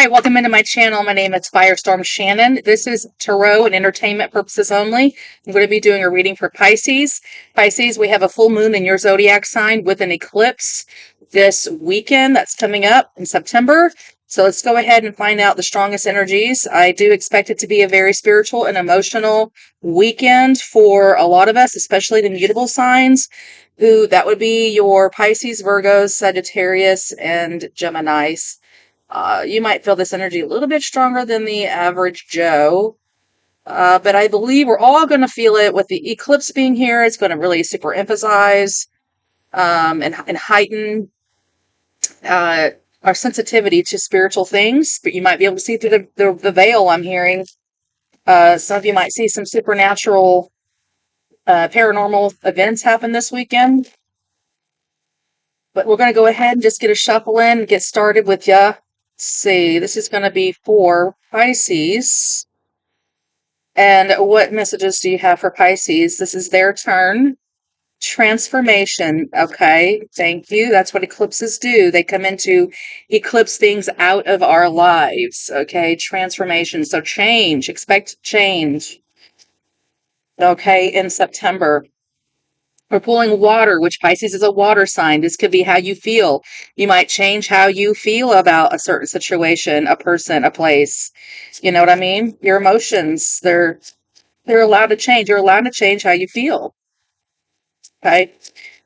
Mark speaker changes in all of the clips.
Speaker 1: Hi, welcome into my channel. My name is Firestorm Shannon. This is tarot and entertainment purposes only. I'm going to be doing a reading for Pisces. Pisces, we have a full moon in your zodiac sign with an eclipse this weekend that's coming up in September. So let's go ahead and find out the strongest energies. I do expect it to be a very spiritual and emotional weekend for a lot of us, especially the mutable signs. That would be your Pisces, Virgos, Sagittarius, and Geminis. You might feel this energy a little bit stronger than the average Joe, but I believe we're all going to feel it with the eclipse being here. It's going to really super emphasize and heighten our sensitivity to spiritual things. But you might be able to see through the veil. I'm hearing some of you might see some supernatural, paranormal events happen this weekend. But we're going to go ahead and just get a shuffle in and get started with ya. See, this is going to be for Pisces. And what messages do you have for Pisces? This is their turn. Transformation. Okay, thank you. That's what eclipses do. They come in to eclipse things out of our lives. Okay, transformation. So change. Expect change. Okay, in September. We're pulling water, which Pisces is a water sign. This could be how you feel. You might change how you feel about a certain situation, a person, a place. You know what I mean? Your emotions, they're allowed to change. You're allowed to change how you feel. Okay.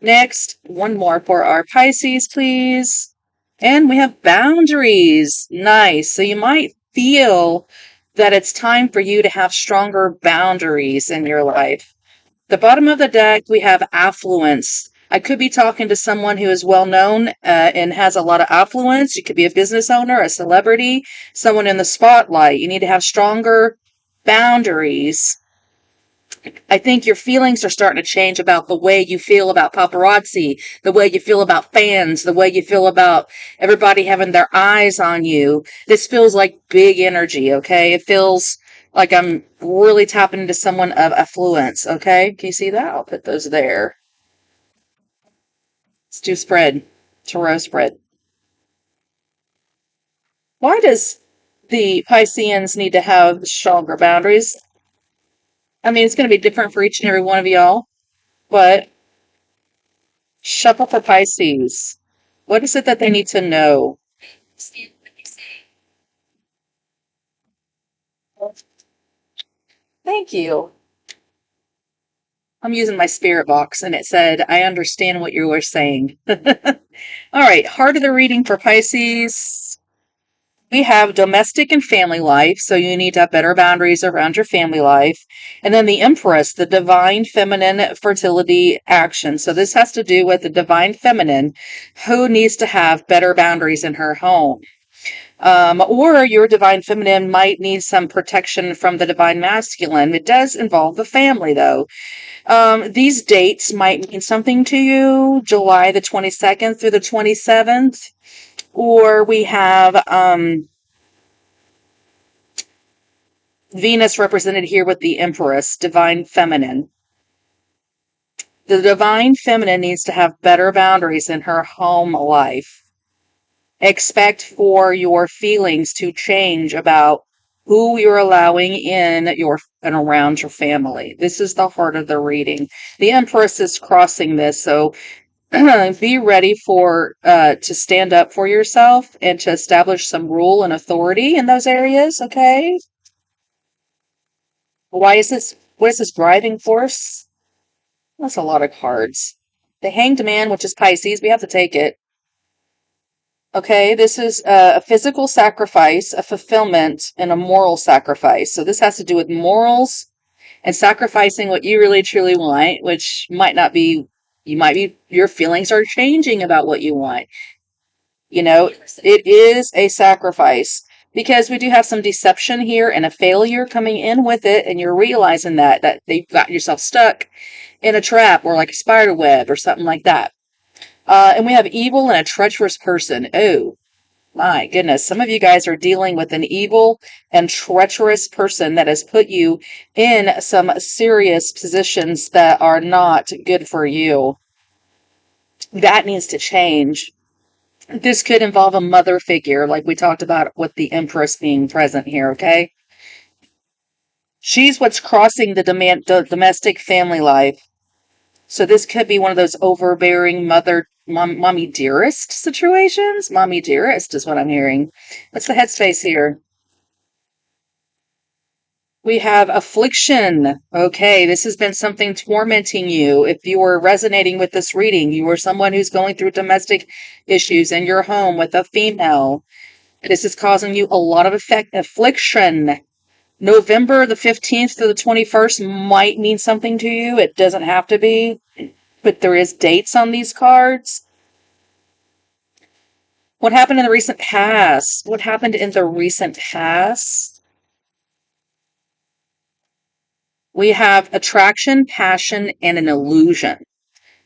Speaker 1: Next, one more for our Pisces, please. And we have boundaries. Nice. So you might feel that it's time for you to have stronger boundaries in your life. The bottom of the deck, we have affluence. I could be talking to someone who is well known and has a lot of affluence. You could be a business owner, a celebrity, someone in the spotlight. You need to have stronger boundaries. I think your feelings are starting to change about the way you feel about paparazzi, the way you feel about fans, the way you feel about everybody having their eyes on you. This feels like big energy, okay? It feels like I'm really tapping into someone of affluence, okay? Can you see that? I'll put those there. Let's do spread, tarot spread. Why does the Pisceans need to have stronger boundaries? I mean, it's going to be different for each and every one of y'all, but shuffle for Pisces. What is it that they need to know? Thank you. I'm using my spirit box and it said, I understand what you were saying. All right, heart of the reading for Pisces. We have domestic and family life, so you need to have better boundaries around your family life. And then the Empress, the divine feminine fertility action. So this has to do with the divine feminine who needs to have better boundaries in her home. Or your divine feminine might need some protection from the divine masculine. It does involve the family, though. These dates might mean something to you, July the 22nd through the 27th. Or we have Venus represented here with the Empress, divine feminine. The divine feminine needs to have better boundaries in her home life. Expect for your feelings to change about who you're allowing in your and around your family. This is the heart of the reading. The Empress is crossing this, so be ready for to stand up for yourself and to establish some rule and authority in those areas. Okay. Why is this? What is this driving force? That's a lot of cards. The Hanged Man, which is Pisces, we have to take it. Okay, this is a physical sacrifice, a fulfillment, and a moral sacrifice. So this has to do with morals and sacrificing what you really truly want, which might not be, your feelings are changing about what you want. You know, it is a sacrifice because we do have some deception here and a failure coming in with it. And you're realizing that you've got yourself stuck in a trap or like a spider web or something like that. And we have evil and a treacherous person. Oh, my goodness. Some of you guys are dealing with an evil and treacherous person that has put you in some serious positions that are not good for you. That needs to change. This could involve a mother figure, like we talked about with the Empress being present here, okay? She's what's crossing the domestic family life. So this could be one of those overbearing mommy dearest situations. Mommy dearest is what I'm hearing. What's the headspace here? We have affliction. Okay, this has been something tormenting you. If you were resonating with this reading, you were someone who's going through domestic issues in your home with a female. This is causing you a lot of affliction. November the 15th to the 21st might mean something to you. It doesn't have to be, but there is dates on these cards. What happened in the recent past? What happened in the recent past? We have attraction, passion, and an illusion.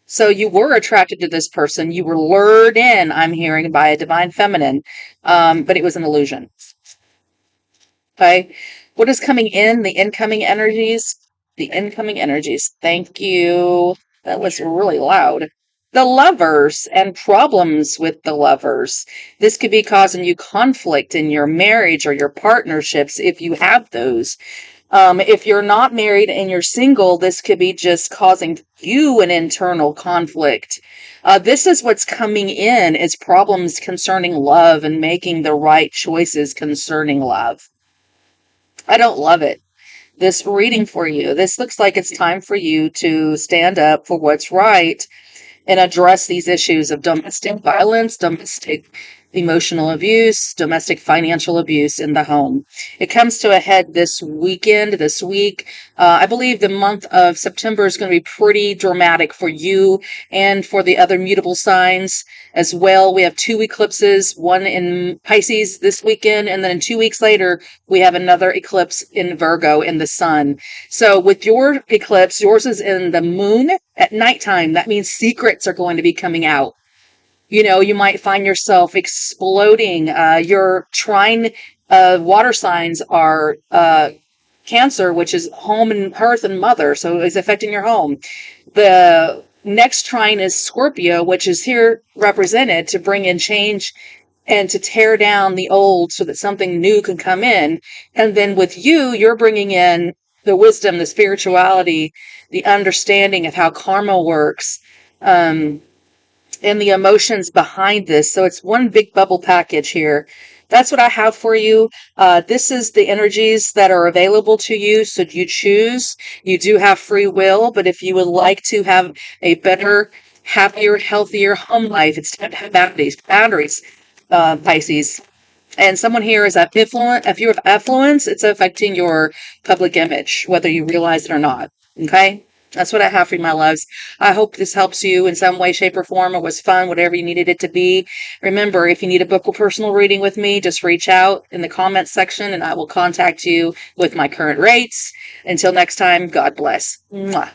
Speaker 1: So you were attracted to this person. You were lured in, I'm hearing, by a divine feminine, but it was an illusion. Okay. What is coming in? The incoming energies. The incoming energies. Thank you. That was really loud. The lovers and problems with the lovers. This could be causing you conflict in your marriage or your partnerships if you have those. If you're not married and you're single, this could be just causing you an internal conflict. This is what's coming in is problems concerning love and making the right choices concerning love. I don't love it. This reading for you. This looks like it's time for you to stand up for what's right and address these issues of domestic violence, domestic emotional abuse, domestic financial abuse in the home. It comes to a head this weekend, this week. I believe the month of September is going to be pretty dramatic for you and for the other mutable signs as well. We have 2 eclipses, one in Pisces this weekend, and then 2 weeks later, we have another eclipse in Virgo in the sun. So with your eclipse, yours is in the moon at nighttime. That means secrets are going to be coming out. You know, you might find yourself exploding. Your trine water signs are Cancer, which is home and hearth and mother, so it's affecting your home. The next trine is Scorpio, which is here represented to bring in change and to tear down the old so that something new can come in. And then with you, you're bringing in the wisdom, the spirituality, the understanding of how karma works. And the emotions behind this. So it's one big bubble package here. That's what I have for you. This is the energies that are available to you. So you choose. You do have free will, but if you would like to have a better, happier, healthier home life, it's time to have boundaries, Pisces. And someone here is affluent. If you have affluence, it's affecting your public image, whether you realize it or not. Okay? That's what I have for you, my loves. I hope this helps you in some way, shape, or form, or was fun, whatever you needed it to be. Remember, if you need a book or personal reading with me, just reach out in the comments section and I will contact you with my current rates. Until next time, God bless. Mwah.